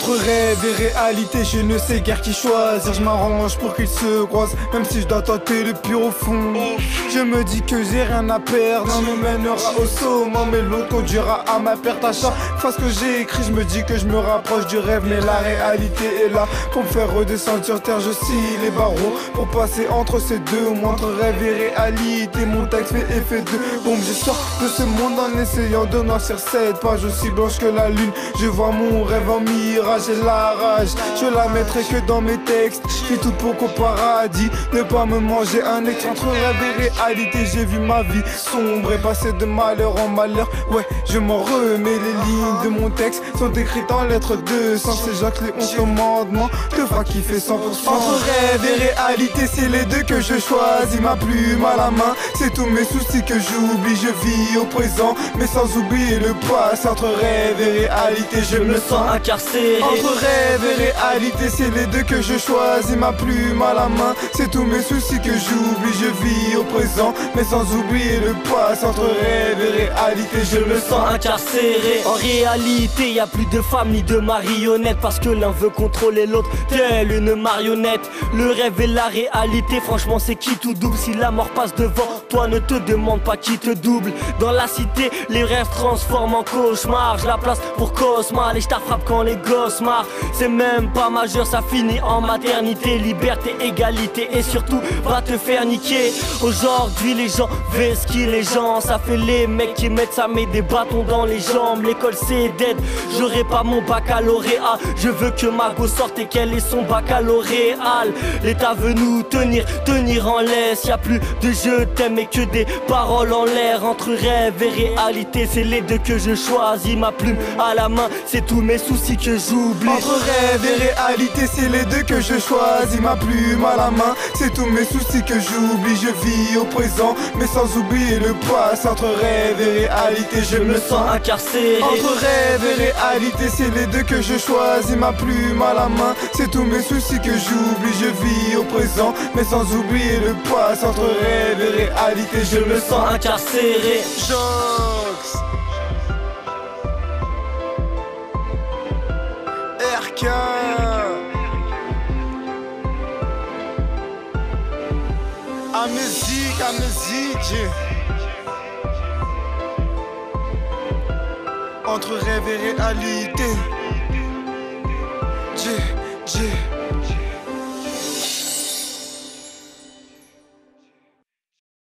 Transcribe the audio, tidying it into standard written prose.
Entre rêve et réalité, je ne sais guère qui choisir. Je m'arrange pour qu'ils se croisent, même si je dois tenter le pire au fond. Je me dis que j'ai rien à perdre, l'un me mènera au sommet, mais l'autre conduira à ma perte. À chaque fois que j'ai écrit, je me dis que je me rapproche du rêve, mais la réalité est là pour me faire redescendre sur terre. Je scie les barreaux pour passer entre ces deux, entre rêve et réalité. Mon texte fait effet de bombe, je sors de ce monde en essayant de noircir cette page aussi blanche que la lune. Je vois mon rêve en mirage et la rage, je la mettrai que dans mes textes. J'ai tout pour qu'au paradis, ne pas me manger un ex. Entre rêve et réalité, j'ai vu ma vie sombre et passer de malheur en malheur. Ouais, je m'en remets, les lignes de mon texte sont écrites en lettres de sang. C'est Jacques les 11 commandements, deux fois qui fait 100%. Entre rêve et réalité, c'est les deux que je choisis. Ma plume à la main, c'est tous mes soucis que j'oublie. Je vis au présent, mais sans oublier le passé. Entre rêve et réalité, je me sens incarcéré. Entre rêve et réalité, c'est les deux que je choisis. Ma plume à la main, c'est tous mes soucis que j'oublie. Je vis au présent, mais sans oublier le passé. Entre rêve et réalité, je me sens incarcéré. En réalité, y a plus de femmes ni de marionnettes, parce que l'un veut contrôler l'autre tel une marionnette. Le rêve et la réalité, franchement c'est qui tout double. Si la mort passe devant toi, ne te demande pas qui te double. Dans la cité, les rêves transforment en cauchemar. Je la place pour Cosma, les stars frappent quand les gosses marrent. C'est même pas majeur, ça finit en maternité. Liberté, égalité et surtout va te faire niquer. Aujourd'hui les gens vestent qui les gens, ça fait les mecs qui mettent, ça met des bâtons dans les jambes. L'école c'est dead, j'aurai pas mon baccalauréat. Je veux que ma go sorte et qu'elle ait son baccalauréat. L'État veut nous tenir en laisse. Y'a plus de je t'aime et que des paroles en l'air. Entre rêve et réalité, c'est les deux que je choisis. Ma plume à la main, c'est tous mes soucis que j'oublie. Entre rêve et réalité, c'est les deux que je choisis. Ma plume à la main, c'est tous mes soucis que j'oublie. Je vis au présent, mais sans oublier le passé. Entre rêve et réalité, je me sens incarcéré. Entre rêve et réalité, c'est les deux que je choisis. Ma plume à la main, c'est tous mes soucis que j'oublie. Je vis au présent, mais sans oublier le passé. Entre rêve et réalité, je me sens incarcéré. Jox RK Amnésique Entre rêve et réalité,